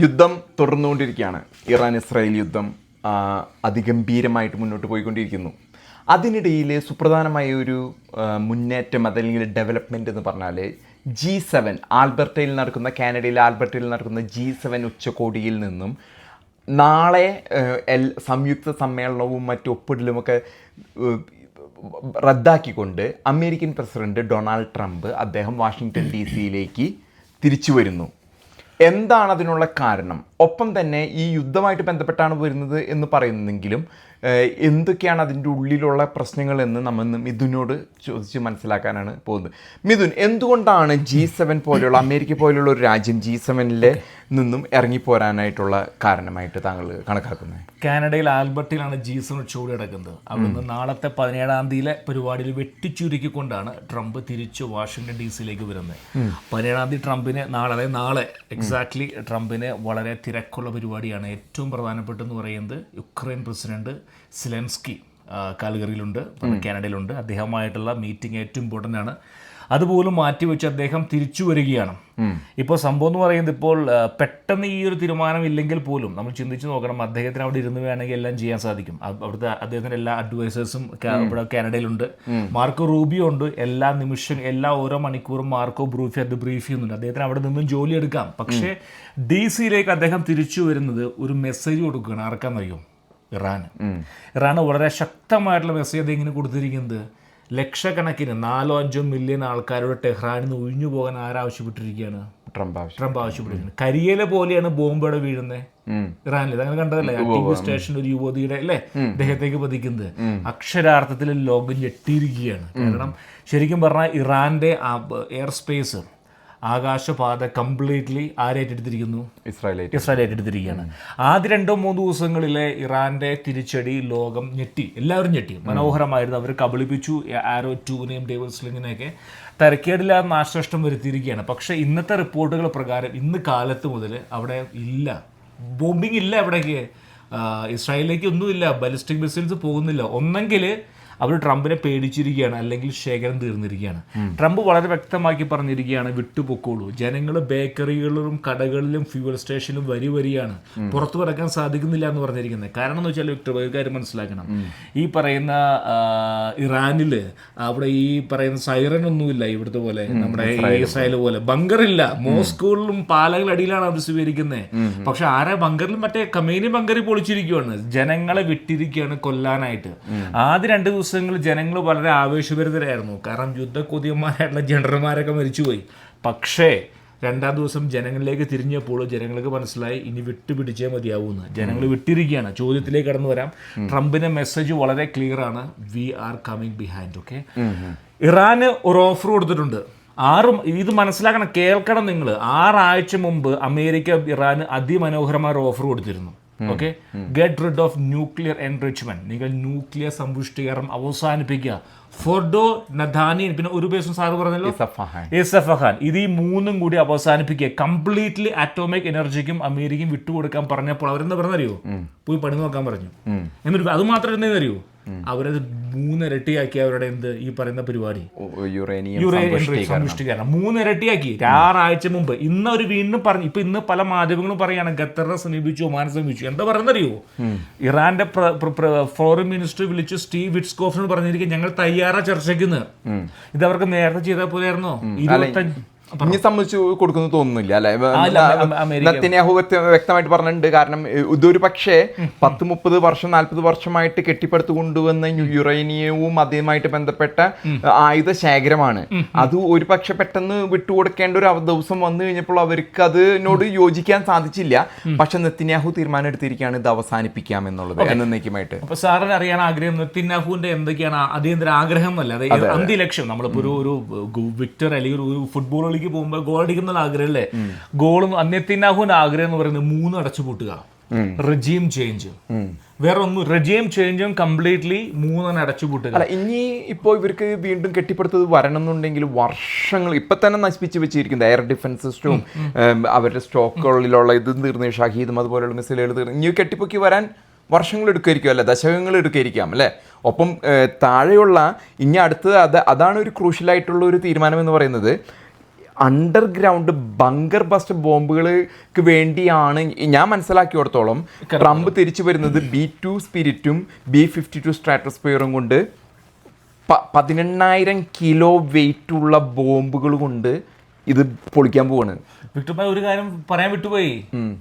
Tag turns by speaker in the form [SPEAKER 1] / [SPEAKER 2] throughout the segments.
[SPEAKER 1] യുദ്ധം തുടർന്നുകൊണ്ടിരിക്കുകയാണ്. Iran Israel യുദ്ധം അതിഗംഭീരമായിട്ട് മുന്നോട്ട് പോയിക്കൊണ്ടിരിക്കുന്നു. അതിനിടയിൽ സുപ്രധാനമായ ഒരു മുന്നേറ്റം അതല്ലെങ്കിൽ ഡെവലപ്മെൻറ്റ് എന്ന് പറഞ്ഞാൽ G7 കാനഡയിലെ ആൽബർട്ടയിൽ നടക്കുന്ന G7 ഉച്ചകോടിയിൽ നിന്നും നാളെ സംയുക്ത സമ്മേളനവും മറ്റു ഒപ്പിടലുമൊക്കെ റദ്ദാക്കിക്കൊണ്ട് അമേരിക്കൻ പ്രസിഡന്റ് ഡൊണാൾഡ് ട്രംപ് അദ്ദേഹം വാഷിങ്ടൺ DC തിരിച്ചു വരുന്നു. എന്താണ് അതിനുള്ള കാരണം? ഒപ്പം തന്നെ ഈ യുദ്ധമായിട്ട് ബന്ധപ്പെട്ടാണ് വരുന്നത് എന്ന് പറയുന്നെങ്കിലും എന്തൊക്കെയാണ് അതിൻ്റെ ഉള്ളിലുള്ള പ്രശ്നങ്ങളെന്ന് നമ്മൾ മിഥുനോട് ചോദിച്ച് മനസ്സിലാക്കാനാണ് പോകുന്നത്. മിഥുൻ, എന്തുകൊണ്ടാണ് G7 പോലെയുള്ള അമേരിക്ക പോലെയുള്ള ഒരു രാജ്യം G7 നിന്നും ഇറങ്ങിപ്പോരാനായിട്ടുള്ള കാരണമായിട്ട് താങ്കൾ കണക്കാക്കുന്നത്?
[SPEAKER 2] കാനഡയിൽ ആൽബർട്ടിലാണ് G7 ഉച്ചകോടി നടക്കുന്നത്. അവിടുന്ന് നാളത്തെ 17-ാം തീയതിയിലെ പരിപാടിയിൽ വെട്ടിച്ചുരുക്കിക്കൊണ്ടാണ് ട്രംപ് തിരിച്ച് വാഷിങ്ടൺ DC വരുന്നത്. 17-ാം തീയതി നാളെ എക്സാക്ട്ലി ട്രംപിന് വളരെ തിരക്കുള്ള പരിപാടിയാണ്. ഏറ്റവും പ്രധാനപ്പെട്ടെന്ന് പറയുന്നത് യുക്രൈൻ പ്രസിഡന്റ് സെലൻസ്കി കാൽഗറിയിലുണ്ട്, കാനഡയിലുണ്ട്. അദ്ദേഹമായിട്ടുള്ള മീറ്റിംഗ് ഏറ്റവും ഇമ്പോർട്ടൻ്റ് ആണ്. അതുപോലും മാറ്റിവെച്ച് അദ്ദേഹം തിരിച്ചു വരികയാണ്. ഇപ്പോൾ സംഭവം എന്ന് പറയുന്നത്, ഇപ്പോൾ പെട്ടെന്ന് ഈ ഒരു തീരുമാനം ഇല്ലെങ്കിൽ പോലും നമ്മൾ ചിന്തിച്ച് നോക്കണം, അദ്ദേഹത്തിന് അവിടെ ഇരുന്ന് വേണമെങ്കിൽ എല്ലാം ചെയ്യാൻ സാധിക്കും. അവിടുത്തെ അദ്ദേഹത്തിൻ്റെ എല്ലാ അഡ്വൈസേഴ്സും ഇവിടെ കാനഡയിലുണ്ട്. മാർക്കോ റൂബിയോ ഉണ്ട്. എല്ലാ നിമിഷം ഓരോ മണിക്കൂറും മാർക്കോ ബ്രൂഫി അത് ബ്രീഫ് ചെയ്യുന്നുണ്ട്. അദ്ദേഹത്തിന് അവിടെ നിന്നും ജോലി എടുക്കാം. പക്ഷേ DC അദ്ദേഹം തിരിച്ചു വരുന്നത് ഒരു മെസ്സേജ് കൊടുക്കുകയാണ്. ആർക്കാന്നറിയോ? ഇറാന് വളരെ ശക്തമായിട്ടുള്ള മെസ്സേജ് അതെങ്ങനെ കൊടുത്തിരിക്കുന്നത്? ലക്ഷക്കണക്കിന് 4-5 മില്യൺ ആൾക്കാരുടെ ടെഹ്റാനിൽ നിന്ന് ഒഴിഞ്ഞു പോകാൻ ആരാവശ്യപ്പെട്ടിരിക്കുകയാണ്? ട്രംപ് ആവശ്യപ്പെട്ടിരിക്കുന്നത്. കരിയേല പോലെയാണ് ബോംബുകൾ വീഴുന്നത് ഇറാനിൽ. അങ്ങനെ കണ്ടതല്ലേ TV സ്റ്റേഷനിൽ ഒരു യുവതിയുടെ അദ്ദേഹത്തേക്ക് പതിക്കുന്നത്? അക്ഷരാർത്ഥത്തിൽ ലോകം ഞെട്ടിയിരിക്കുകയാണ്. കാരണം ശരിക്കും പറഞ്ഞാൽ ഇറാന്റെ എയർ സ്പേസ്, ആകാശപാത കംപ്ലീറ്റ്ലി ആരേറ്റെടുത്തിരിക്കുന്നു? ഇസ്രായേൽ ഏറ്റെടുത്തിരിക്കുകയാണ്. ആദ്യ 2-3 ദിവസങ്ങളിലെ ഇറാന്റെ തിരിച്ചടി ലോകം ഞെട്ടി, എല്ലാവരും ഞെട്ടി. മനോഹരമായിരുന്നു. അവർ കബളിപ്പിച്ചു. ആരോ 2-നെയും ഡേവിഡ് തരക്കേടില്ലാതെ നാശനഷ്ടം വരുത്തിയിരിക്കുകയാണ്. പക്ഷേ ഇന്നത്തെ റിപ്പോർട്ടുകൾ പ്രകാരം ഇന്ന് കാലത്ത് മുതൽ അവിടെ ഇല്ല, ബോംബിംഗ് ഇല്ല. അവിടേക്ക് ഇസ്രായേലിലേക്ക് ഒന്നുമില്ല, ബാലിസ്റ്റിക് മിസൈൽസ് പോകുന്നില്ല. ഒന്നെങ്കിൽ അവർ ട്രംപിനെ പേടിച്ചിരിക്കുകയാണ്, അല്ലെങ്കിൽ ശേഖരം തീർന്നിരിക്കുകയാണ്. ട്രംപ് വളരെ വ്യക്തമാക്കി പറഞ്ഞിരിക്കുകയാണ്, വിട്ടുപൊക്കോളൂ. ജനങ്ങൾ ബേക്കറികളിലും കടകളിലും ഫ്യൂവൽ സ്റ്റേഷനിലും വരിയാണ്, പുറത്തു കിടക്കാൻ സാധിക്കുന്നില്ല എന്ന് പറഞ്ഞിരിക്കുന്നത്. കാരണം എന്ന് വെച്ചാൽ വിക്ടർ, ഒരു കാര്യം മനസ്സിലാക്കണം. ഈ പറയുന്ന ഇറാനിൽ അവിടെ ഈ പറയുന്ന സൈറൻ ഒന്നുമില്ല ഇവിടുത്തെ പോലെ, നമ്മുടെ ഇസ്രായേൽ പോലെ ബങ്കറില്ല. മോസ്കോയിലും പാലകളടിയിലാണ് അവർ സ്വീകരിക്കുന്നത്. പക്ഷെ ആരെ ബങ്കറിലും മറ്റേ കമേനി ബങ്കറിൽ പൊളിച്ചിരിക്കുകയാണ്. ജനങ്ങളെ വിട്ടിരിക്കുകയാണ് കൊല്ലാനായിട്ട്. ആദ്യ 2 ദിവസങ്ങളിൽ ജനങ്ങൾ വളരെ ആവേശഭരിതരായിരുന്നു. കാരണം യുദ്ധക്കൊതിയന്മാരായിട്ടുള്ള ജനറൽമാരൊക്കെ മരിച്ചുപോയി. പക്ഷേ 2-ാം ദിവസം ജനങ്ങളിലേക്ക് തിരിഞ്ഞപ്പോൾ ജനങ്ങൾക്ക് മനസ്സിലായി ഇനി വിട്ടുപിടിച്ചേ മതിയാവൂന്ന്. ജനങ്ങൾ വിട്ടിരിക്കുകയാണ്. ചോദ്യത്തിലേക്ക് കടന്നു വരാം. ട്രംപിന്റെ മെസ്സേജ് വളരെ ക്ലിയർ ആണ്. We are coming behind. Okay, ഇറാന് ഒരു ഓഫർ കൊടുത്തിട്ടുണ്ട്. ഇത് മനസ്സിലാക്കണം, കേൾക്കണം നിങ്ങൾ. 6 ആഴ്ച മുമ്പ് അമേരിക്ക ഇറാന് അതിമനോഹരമായ ഒരു ഓഫർ കൊടുത്തിരുന്നു. Okay, get rid of nuclear enrichment. നിങ്ങൾ ന്യൂക്ലിയർ സമ്പുഷ്ടീകരണം അവസാനിപ്പിക്കുക. ഫോർഡോ, നഥാനിയൻ, പിന്നെ ഒരു പേഴ്സൺ സാറ് പറഞ്ഞല്ലോ, ഇസഫഹാൻ. ഇത് ഈ 3ഉം കൂടി അവസാനിപ്പിക്കുക. കംപ്ലീറ്റ്ലി ആറ്റോമിക് എനർജിക്കും അമേരിക്കയും വിട്ടുകൊടുക്കാൻ പറഞ്ഞപ്പോൾ അവരെന്താ പറഞ്ഞറിയോ? പോയി പണി നോക്കാൻ പറഞ്ഞു. എന്നിട്ട് അത് മാത്രം എന്താണെന്ന് അറിയോ? അവരത് 3 ഇരട്ടിയാക്കി. അവരുടെ ഈ പറയുന്ന പരിപാടി സമ്പുഷ്ടീകരണം 3 ഇരട്ടിയാക്കി 6 ആഴ്ച മുമ്പ്. ഇന്ന് അവർ വീണ്ടും പറഞ്ഞു. ഇപ്പൊ ഇന്ന് പല മാധ്യമങ്ങളും പറയാണ് ഖത്തറിനെ സമീപിച്ചു, ഒമാനെ സമീപിച്ചു. എന്താ പറയുന്നറിയോ? ഇറാന്റെ ഫോറിൻ മിനിസ്റ്റർ വിളിച്ചു സ്റ്റീവ് വിറ്റ്സ്കോഫിനോട് പറഞ്ഞിരിക്കും, ഞങ്ങൾ തയ്യാറാ ചർച്ചയ്ക്ക്. ഇത് അവർക്ക് നേരത്തെ ചെയ്താൽ പോലെയായിരുന്നോ? 25
[SPEAKER 1] ഇനി സമ്മതിച്ചു കൊടുക്കുന്നു തോന്നുന്നില്ല അല്ലെ? നെതന്യാഹു വ്യക്തമായിട്ട് പറഞ്ഞിട്ടുണ്ട്. കാരണം ഇതൊരു പക്ഷേ 10-30 വർഷം 40 വർഷമായിട്ട് കെട്ടിപ്പടുത്തു കൊണ്ടുവന്ന യുറേനിയവും അതുമായിട്ട് ബന്ധപ്പെട്ട ആയുധ ശേഖരമാണ്. അത് ഒരു പക്ഷെ പെട്ടെന്ന് വിട്ടുകൊടുക്കേണ്ട ഒരു ദിവസം വന്നു കഴിഞ്ഞപ്പോൾ അവർക്ക് അതിനോട് യോജിക്കാൻ സാധിച്ചില്ല. പക്ഷെ നെതന്യാഹു തീരുമാനം എടുത്തിരിക്കുകയാണ് ഇത് അവസാനിപ്പിക്കാം എന്നുള്ളത് എന്നേക്കുമായിട്ട്.
[SPEAKER 2] അപ്പൊ സാറിന് അറിയാൻ ആഗ്രഹം നെതന്യാഹുവിന്റെ എന്തൊക്കെയാണ് അടിയന്തര ആഗ്രഹം എന്നല്ല, അതായത് അന്ത്യലക്ഷ്യം. നമ്മളിപ്പോ ഒരു വിക്ടർ അല്ലെങ്കിൽ ഒരു ഫുട്ബോൾ പോകുമ്പോൾ ഗോൾ അടിക്കുന്ന ആഗ്രഹമല്ലേ? ഗോളും നെതന്യാഹുവിന്റെ ആഗ്രഹം എന്ന് പറയുന്നത് 3 അടച്ചുപൂട്ടുക. റെജീം ചേഞ്ച്, വേറെ ഒന്നും. റെജീം ചേഞ്ചും കംപ്ലീറ്റ്ലി 3 അടച്ചുപൂട്ടുക.
[SPEAKER 1] അല്ല, ഇനി ഇപ്പോൾ ഇവർക്ക് വീണ്ടും കെട്ടിപ്പടുത്തത് വരണം എന്നുണ്ടെങ്കിൽ വർഷങ്ങൾ ഇപ്പൊ തന്നെ നശിപ്പിച്ച് വെച്ചിരിക്കുന്നത് എയർ ഡിഫൻസ് സിസ്റ്റവും അവരുടെ സ്റ്റോക്കുകളിലുള്ള ഇത് തീർന്ന് ഷഹീദും അതുപോലെയുള്ള മിസൈലുകൾ തീർന്ന് ഇനി കെട്ടിപ്പൊക്കി വരാൻ വർഷങ്ങൾ എടുക്കുമായിരിക്കും അല്ലേ? ദശകങ്ങൾ എടുക്കുമായിരിക്കാം അല്ലേ? ഒപ്പം താഴെയുള്ള ഇനി അടുത്തത് അതാണ് ഒരു ക്രൂഷ്യലായിട്ടുള്ള ഒരു തീരുമാനം എന്ന് പറയുന്നത്. അണ്ടർഗ്രൗണ്ട് ബങ്കർ ബസ്റ്റ് ബോംബുകൾക്ക് വേണ്ടിയാണ് ഞാൻ മനസ്സിലാക്കിയിടത്തോളം ട്രംപ് തിരിച്ചു വരുന്നത് B-2 സ്പിരിറ്റും B-52 സ്ട്രാറ്റോസ്ഫിയറും കൊണ്ട് 18,000 കിലോ വെയിറ്റ് ഉള്ള ബോംബുകൾ കൊണ്ട് ഇത് പൊളിക്കാൻ പോവാണ്.
[SPEAKER 2] വിക്ടർ ഭായ് ഒരു കാര്യം പറയാൻ വിട്ടുപോയി.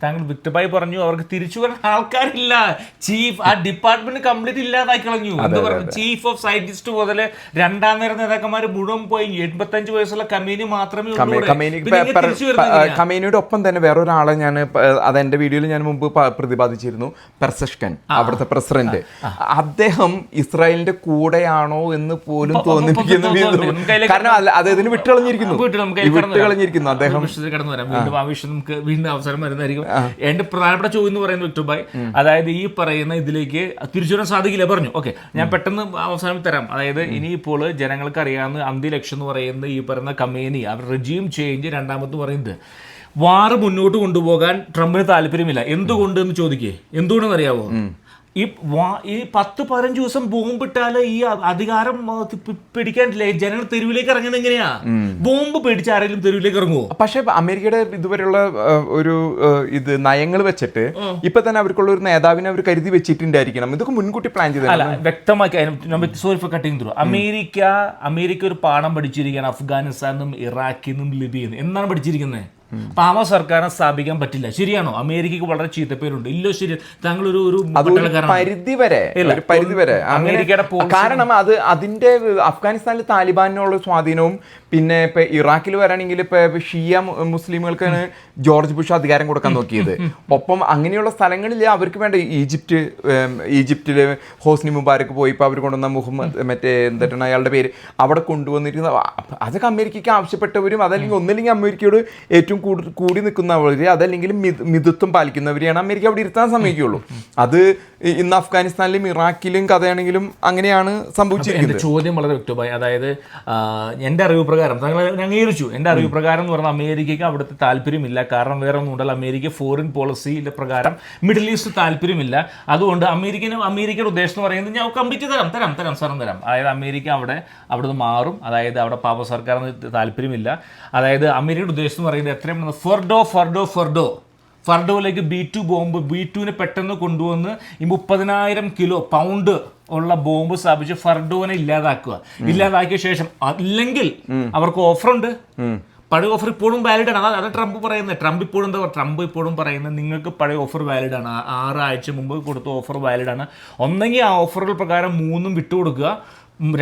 [SPEAKER 2] താങ്കൾ വിക്ടർ ഭായ് പറഞ്ഞു അവർക്ക് തിരിച്ചു വരാൻ ആൾക്കാരില്ല, ചീഫ് ആ ഡിപ്പാർട്ട്മെന്റ് കംപ്ലീറ്റ് ഇല്ലാതാക്കി കളഞ്ഞു. എന്ത് പറഞ്ഞു, ചീഫ് ഓഫ് സയന്റിസ്റ്റ് മുതൽ രണ്ടാം നേര നേതാക്കന്മാർ മുഴുവൻ പോയി. 85 വയസ്സുള്ള കമേനി മാത്രമേ
[SPEAKER 1] കമേനിയുടെ ഒപ്പം തന്നെ വേറൊരാളെ ഞാൻ അതെന്റെ വീഡിയോയിൽ ഞാൻ മുമ്പ് പ്രതിപാദിച്ചിരുന്നു, പെർസെഷ്കൻ, അവിടുത്തെ പ്രസിഡന്റ്. അദ്ദേഹം ഇസ്രായേലിന്റെ കൂടെയാണോ എന്ന് പോലും തോന്നിപ്പിക്കുന്ന, കാരണം അദ്ദേഹത്തിന് വിട്ടുകളഞ്ഞിരിക്കുന്നു അദ്ദേഹം.
[SPEAKER 2] വീണ്ടും ആ വിഷയം നമുക്ക് വീണ്ടും അവസരം വരുന്നതായിരിക്കും. എന്റെ പ്രധാനപ്പെട്ട ചോദ്യം എന്ന് പറയുന്നത് വിക്ടർ ഭായ്, അതായത് ഈ പറയുന്ന ഇതിലേക്ക് തിരിച്ചു വരാൻ സാധിക്കില്ല പറഞ്ഞു. ഓക്കെ, ഞാൻ പെട്ടെന്ന് അവസാനം തരാം. അതായത് ഇനിയിപ്പോൾ ജനങ്ങൾക്ക് അറിയാവുന്ന അന്ത്യലക്ഷ്യം എന്ന് പറയുന്നത് ഈ പറയുന്ന കമേനി, അവർ റെജീം ചേഞ്ച്, രണ്ടാമത് പറയുന്നത് വാർ മുന്നോട്ട് കൊണ്ടുപോകാൻ ട്രംപിന് താല്പര്യമില്ല. എന്തുകൊണ്ട് എന്ന് ചോദിക്കേ, എന്തുകൊണ്ടെന്ന് അറിയാവോ? ഈ 10-15 ദിവസം ബോംബിട്ടാൽ ഈ അധികാരം പിടിക്കാനില്ലേ, ജനങ്ങൾ തെരുവിലേക്ക് ഇറങ്ങുന്നത് എങ്ങനെയാ? ബോംബ് പേടിച്ച് ആരെങ്കിലും തെരുവിലേക്ക് ഇറങ്ങുമോ?
[SPEAKER 1] പക്ഷെ അമേരിക്കയുടെ ഇതുവരെയുള്ള ഒരു ഇത് നയങ്ങൾ വെച്ചിട്ട് ഇപ്പൊ തന്നെ അവർക്കുള്ള ഒരു നേതാവിനെ അവർ കരുതി വെച്ചിട്ടുണ്ടായിരിക്കണം. ഇതൊക്കെ മുൻകൂട്ടി പ്ലാൻ ചെയ്ത്
[SPEAKER 2] അല്ല, വ്യക്തമാക്കി sorry for cutting through. America ഒരു പാഠം പഠിച്ചിരിക്കുകയാണ് അഫ്ഗാനിസ്ഥാനും ഇറാഖിന്നും ലിബിയെന്നും. എന്നാണ് പഠിച്ചിരിക്കുന്നത്? പാവ സർക്കാരിനെ സ്ഥാപിക്കാൻ പറ്റില്ല. ശരിയാണോ? അമേരിക്കക്ക് വളരെ ചീത്തപ്പേരുണ്ട്. ഇല്ലോ ശരി, താങ്കൾ ഒരു
[SPEAKER 1] പരിധി വരെ അമേരിക്കയുടെ, കാരണം അതിന്റെ അഫ്ഗാനിസ്ഥാനിൽ താലിബാനിനുള്ള സ്വാധീനവും പിന്നെ ഇപ്പൊ ഇറാഖിൽ വരാണെങ്കിൽ ഇപ്പൊ ഷിയ മുസ്ലിമുകൾക്കാണ് ജോർജ് ബുഷ് അധികാരം കൊടുക്കാൻ നോക്കിയത്. ഒപ്പം അങ്ങനെയുള്ള സ്ഥലങ്ങളിൽ അവർക്ക് വേണ്ട ഈജിപ്തില് ഹോസ്നി മുബാരക്ക് പോയി ഇപ്പൊ അവർ കൊണ്ടുവന്ന മുഹമ്മദ് എന്താണ് അയാളുടെ പേര് അവിടെ കൊണ്ടുവന്നിരുന്ന, അതൊക്കെ അമേരിക്കയ്ക്ക് ആവശ്യപ്പെട്ടവരും അതല്ലെങ്കിൽ ഒന്നില്ലെങ്കിൽ അമേരിക്കയോട് ഏറ്റവും കൂടി നിൽക്കുന്നവർ അതല്ലെങ്കിൽ മിതത്വം പാലിക്കുന്നവരെയാണ് അമേരിക്ക അവിടെ ഇരുത്താൻ സമ്മതിക്കുള്ളൂ. അത് ഇന്ന് അഫ്ഗാനിസ്ഥാനിലും ഇറാഖിലും കഥയാണെങ്കിലും അങ്ങനെയാണ് സംഭവിച്ചിരിക്കുന്നത്.
[SPEAKER 2] ചോദ്യം വളരെ വ്യക്തമായി. അതായത് എൻ്റെ അറിവ് പ്രകാരം താങ്കൾ അംഗീകരിച്ചു. എൻ്റെ അറിവ് പ്രകാരം എന്ന് പറഞ്ഞാൽ അമേരിക്കയ്ക്ക് അവിടുത്തെ താല്പര്യമില്ല. കാരണം വേറെ ഒന്നും ഉണ്ടല്ലോ, അമേരിക്ക ഫോറിൻ പോളിസിയുടെ പ്രകാരം മിഡിൽ ഈസ്റ്റ് താല്പര്യമില്ല. അതുകൊണ്ട് അമേരിക്കയുടെ ഉദ്ദേശം എന്ന് പറയുന്നത് ഞാൻ കംപ്ലീറ്റ് തരാം. അതായത് അമേരിക്ക അവിടുന്ന് മാറും. അതായത് അവിടെ പാവ സർക്കാരിന് താല്പര്യമില്ല. അതായത് അമേരിക്കയുടെ ഉദ്ദേശം എന്ന് പറയുന്നത് എത്രയും ഫർഡോയിലേക്ക് B-2 ബോംബ്, B-2നെ പെട്ടെന്ന് കൊണ്ടുവന്ന് ഈ 30,000 കിലോ പൗണ്ട് ഉള്ള ബോംബ് സ്ഥാപിച്ച് ഫർഡോനെ ഇല്ലാതാക്കിയ ശേഷം, അല്ലെങ്കിൽ അവർക്ക് ഓഫറുണ്ട്. പഴയ ഓഫർ ഇപ്പോഴും വാലിഡ് ആണ്. അതാണ് ട്രംപ് പറയുന്നത്. ട്രംപ് ഇപ്പോഴും പറയുന്നത് നിങ്ങൾക്ക് പഴയ ഓഫർ വാലിഡ് ആണ്. 6 ആഴ്ച മുമ്പ് കൊടുത്ത ഓഫർ വാലിഡ് ആണ്. ഒന്നെങ്കിൽ ആ ഓഫറുകൾ പ്രകാരം 3 വിട്ടുകൊടുക്കുക,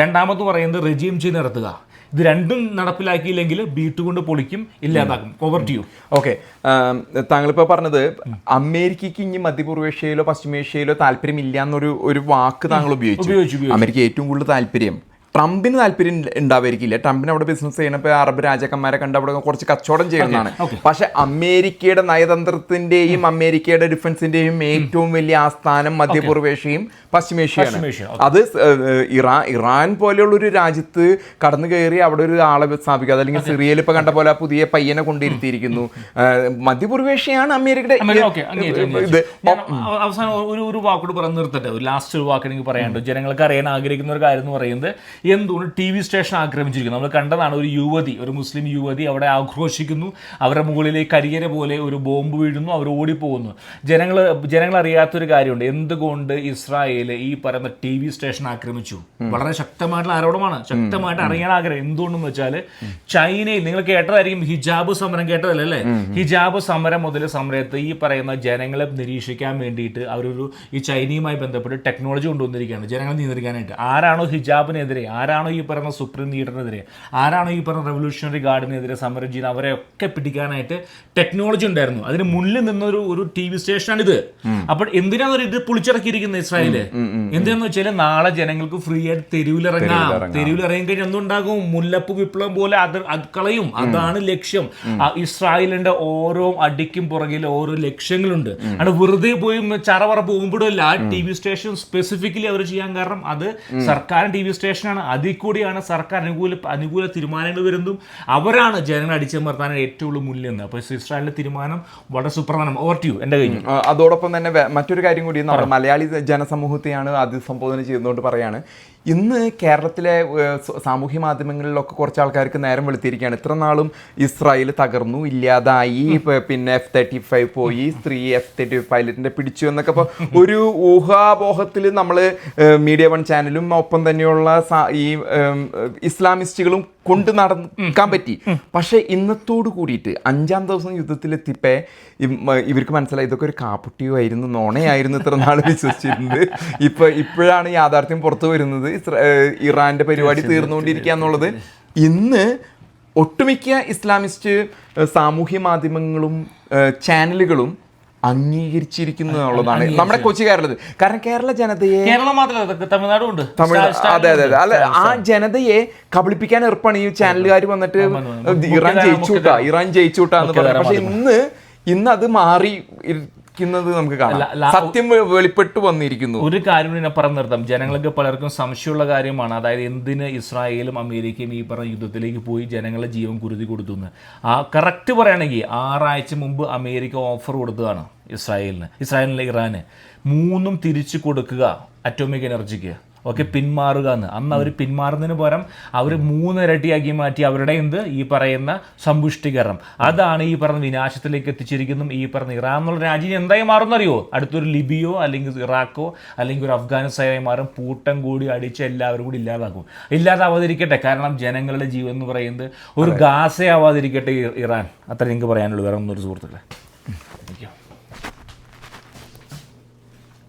[SPEAKER 2] രണ്ടാമത് പറയുന്നത് റെജീം ചെയ്ത് നിർത്തുക. ഇത് രണ്ടും നടപ്പിലാക്കിയില്ലെങ്കിൽ B-2 കൊണ്ട് പൊളിക്കും, ഇല്ലാതാക്കും. Over to you.
[SPEAKER 1] ഓക്കെ, താങ്കളിപ്പോൾ പറഞ്ഞത് അമേരിക്കയ്ക്ക് ഇനി മധ്യപൂർവേഷ്യയിലോ പശ്ചിമേഷ്യയിലോ താല്പര്യമില്ല എന്നൊരു വാക്ക് താങ്കൾ ഉപയോഗിച്ചു. അമേരിക്ക ഏറ്റവും കൂടുതൽ താല്പര്യം ട്രംപിന് താല്പര്യം ഉണ്ടാവായിരിക്കില്ല. ട്രംപിന് അവിടെ ബിസിനസ് ചെയ്യണപ്പോൾ അറബ് രാജാക്കന്മാരെ കണ്ട് അവിടെ കുറച്ച് കച്ചവടം ചെയ്യുന്നതാണ്. പക്ഷെ അമേരിക്കയുടെ നയതന്ത്രത്തിന്റെയും അമേരിക്കയുടെ ഡിഫൻസിന്റെയും ഏറ്റവും വലിയ ആസ്ഥാനം മധ്യപൂർവേഷ്യയും പശ്ചിമേഷ്യയാണ്. അത് ഇറാൻ പോലെയുള്ള ഒരു രാജ്യത്ത് കടന്നു കയറി അവിടെ ഒരു ആളെ സ്ഥാപിക്കുക, അല്ലെങ്കിൽ സിറിയയിൽ ഇപ്പൊ കണ്ട പോലെ പുതിയ പയ്യനെ കൊണ്ടിരുത്തിയിരിക്കുന്നു. മധ്യപൂർവേഷ്യയാണ് അമേരിക്കയുടെ ഇത്.
[SPEAKER 2] അവസാനം ഒരു വാക്കോട് പറഞ്ഞു നിർത്തട്ടെ, ഒരു ലാസ്റ്റ് ഒരു വാക്ക് എനിക്ക് പറയാനുണ്ട്. ജനങ്ങൾക്ക് അറിയാൻ ആഗ്രഹിക്കുന്ന ഒരു കാര്യം എന്ന് പറയുന്നത്, എന്തുകൊണ്ട് TV സ്റ്റേഷൻ ആക്രമിച്ചിരിക്കുന്നു. നമ്മൾ കണ്ടതാണ്, ഒരു മുസ്ലിം യുവതി അവിടെ ആഘോഷിക്കുന്നു, അവരുടെ മുകളിലേക്ക് കരിയര പോലെ ഒരു ബോംബ് വീഴുന്നു, അവർ ഓടിപ്പോകുന്നു. ജനങ്ങൾ അറിയാത്തൊരു കാര്യമുണ്ട്, എന്തുകൊണ്ട് ഇസ്രായേൽ ഈ പറയുന്ന TV സ്റ്റേഷൻ ആക്രമിച്ചു. വളരെ ശക്തമായിട്ടുള്ള ആരോപണമാണ്, ശക്തമായിട്ട് അറിയാൻ ആഗ്രഹം. എന്തുകൊണ്ടെന്ന് വെച്ചാൽ ചൈനയിൽ നിങ്ങൾ കേട്ടതായിരിക്കും, ഹിജാബ് സമരം കേട്ടതല്ലേ? ഹിജാബ് സമരം സമയത്ത് ഈ പറയുന്ന ജനങ്ങളെ നിരീക്ഷിക്കാൻ വേണ്ടിയിട്ട് ഈ ചൈനയുമായി ബന്ധപ്പെട്ട് ടെക്നോളജി കൊണ്ടുവന്നിരിക്കുകയാണ് ജനങ്ങളെ നിയന്ത്രിക്കാനായിട്ട്. ആരാണോ ഹിജാബിനെതിരെ, ആരാണോ ഈ പറയുന്ന സുപ്രീം ലീഡറിനെതിരെ, ആരാണോ ഈ പറയുന്ന റെവല്യൂഷണറി ഗാർഡിനെതിരെ സമരം ചെയ്യുന്ന അവരെയൊക്കെ പിടിക്കാനായിട്ട് ടെക്നോളജി ഉണ്ടായിരുന്നു. അതിന് മുന്നിൽ നിന്നൊരു TV സ്റ്റേഷനാണിത്. അപ്പോൾ എന്തിനാണ് ഇത് പൊളിച്ചിറക്കിയിരിക്കുന്നത് ഇസ്രായേല്? എന്തിനാന്ന് വെച്ചാൽ നാളെ ജനങ്ങൾക്ക് ഫ്രീ ആയിട്ട് തെരുവിലിറങ്ങാം. തെരുവിലിറങ്ങി കഴിഞ്ഞാൽ എന്തുണ്ടാകും? മുല്ലപ്പ് വിപ്ലവം പോലെ അത് കളയും. അതാണ് ലക്ഷ്യം. ഇസ്രായേലിന്റെ ഓരോ അടിക്കും പുറകിൽ ഓരോ ലക്ഷ്യങ്ങളുണ്ട്. അത് വെറുതെ പോയി ചറവറ പോകുമ്പോഴല്ല. ആ TV സ്റ്റേഷൻ സ്പെസിഫിക്കലി അവർ ചെയ്യാൻ കാരണം അത് സർക്കാർ TV സ്റ്റേഷനാണ്. അതിൽ കൂടിയാണ് സർക്കാർ അനുകൂല തീരുമാനങ്ങൾ വരുന്നതും അവരാണ് ജനങ്ങൾ അടിച്ചമർത്താൻ ഏറ്റവും കൂടുതൽ മുന്നിൽ. അപ്പോൾ ഇസ്രായേലിന്റെ തീരുമാനം വളരെ സുപ്രധാനം. Over to U. എൻ്റെ കഴിഞ്ഞു.
[SPEAKER 1] അതോടൊപ്പം തന്നെ മറ്റൊരു കാര്യം കൂടി, നമ്മുടെ മലയാളി ജനസമൂഹത്തെയാണ് അഭിസംബോധന ചെയ്യുന്നതുകൊണ്ട് പറയാണ്, ഇന്ന് കേരളത്തിലെ സാമൂഹ്യ മാധ്യമങ്ങളിലൊക്കെ കുറച്ച് ആൾക്കാർക്ക് നേരം വെളുത്തിരിക്കുകയാണ്. ഇത്ര നാളും ഇസ്രായേൽ തകർന്നു, ഇല്ലാതായി, പിന്നെ F-35 പോയി, സ്ത്രീ F-35 പൈലറ്റിനെ പിടിച്ചു എന്നൊക്കെ ഇപ്പോൾ ഒരു ഊഹാപോഹത്തിൽ നമ്മൾ മീഡിയ വൺ ചാനലും ഒപ്പം തന്നെയുള്ള ഈ ഇസ്ലാമിസ്റ്റുകളും കൊണ്ട് നടക്കാൻ പറ്റി. പക്ഷെ ഇന്നത്തോട് കൂടിയിട്ട് 5-ാം ദിവസം യുദ്ധത്തിലെത്തിപ്പേ ഇവർക്ക് മനസ്സിലായി ഇതൊക്കെ ഒരു കാപ്പുട്ടിയോ ആയിരുന്നു, നോണയായിരുന്നു ഇത്ര നാൾ വിശ്വസിച്ചിരുന്നത്. ഇപ്പോഴാണ് യാഥാർത്ഥ്യം പുറത്തു വരുന്നത്. ഇറാന്റെ പരിപാടി തീർന്നുകൊണ്ടിരിക്കുക എന്നുള്ളത് ഇന്ന് ഒട്ടുമിക്ക ഇസ്ലാമിസ്റ്റ് സാമൂഹ്യ മാധ്യമങ്ങളും ചാനലുകളും അംഗീകരിച്ചിരിക്കുന്നു എന്നുള്ളതാണ് നമ്മുടെ കൊച്ചി കേരളത്തിൽ. കാരണം കേരള ജനതയെ,
[SPEAKER 2] കേരളം മാത്രമല്ല തമിഴ്നാടും ഉണ്ട്,
[SPEAKER 1] അതെ അല്ല, ആ ജനതയെ കബളിപ്പിക്കാൻ എളുപ്പമാണ് ഈ ചാനലുകാർ വന്നിട്ട് ഇറാൻ ജയിച്ചുകൂട്ടാ എന്ന് പറയാം. പക്ഷെ ഇന്ന് അത് മാറി ഇരിക്കുന്നത് നമുക്ക് കാണാം. സത്യം വെളിപ്പെട്ടു വന്നിരിക്കുന്നു.
[SPEAKER 2] ഒരു കാര്യം ഞാൻ പറഞ്ഞു നിർത്താം, ജനങ്ങൾക്ക് പലർക്കും സംശയമുള്ള കാര്യമാണ്. അതായത് എന്തിന് ഇസ്രായേലും അമേരിക്കയും ഈ പറഞ്ഞ യുദ്ധത്തിലേക്ക് പോയി ജനങ്ങളുടെ ജീവൻ കുരുതി കൊടുത്തു എന്ന്. കറക്റ്റ് പറയുകയാണെങ്കിൽ 6 ആഴ്ച മുമ്പ് അമേരിക്ക ഓഫർ കൊടുത്തതാണ് ഇസ്രായേലിന് ഇറാന് 3 തിരിച്ചു കൊടുക്കുക അറ്റോമിക് എനർജിക്ക്, ഓക്കെ, പിന്മാറുക എന്ന്. അന്ന് അവർ പിന്മാറുന്നതിന് പകരം അവർ 3 ഇരട്ടിയാക്കി മാറ്റി അവരുടെ ഈ പറയുന്ന സമ്പുഷ്ടീകരണം. അതാണ് ഈ പറഞ്ഞ വിനാശത്തിലേക്ക് എത്തിച്ചിരിക്കുന്നതും. ഈ പറഞ്ഞ ഇറാൻ എന്നുള്ള രാജ്യം എന്തായി മാറുമെന്നറിയോ? അടുത്തൊരു ലിബിയോ അല്ലെങ്കിൽ ഇറാഖോ അല്ലെങ്കിൽ ഒരു അഫ്ഗാനിസ്ഥാനായി മാറും. കൂട്ടം കൂടി അടിച്ച് എല്ലാവരും കൂടി ഇല്ലാതാക്കും. ഇല്ലാതാവാതിരിക്കട്ടെ, കാരണം ജനങ്ങളുടെ ജീവൻ എന്ന് പറയുന്നത് ഒരു ഗാസയാവാതിരിക്കട്ടെ ഇറാൻ. അത്ര എനിക്ക് പറയാനുള്ളൂ. വേറെ ഒന്നൊരു സുഹൃത്തുക്കളെ.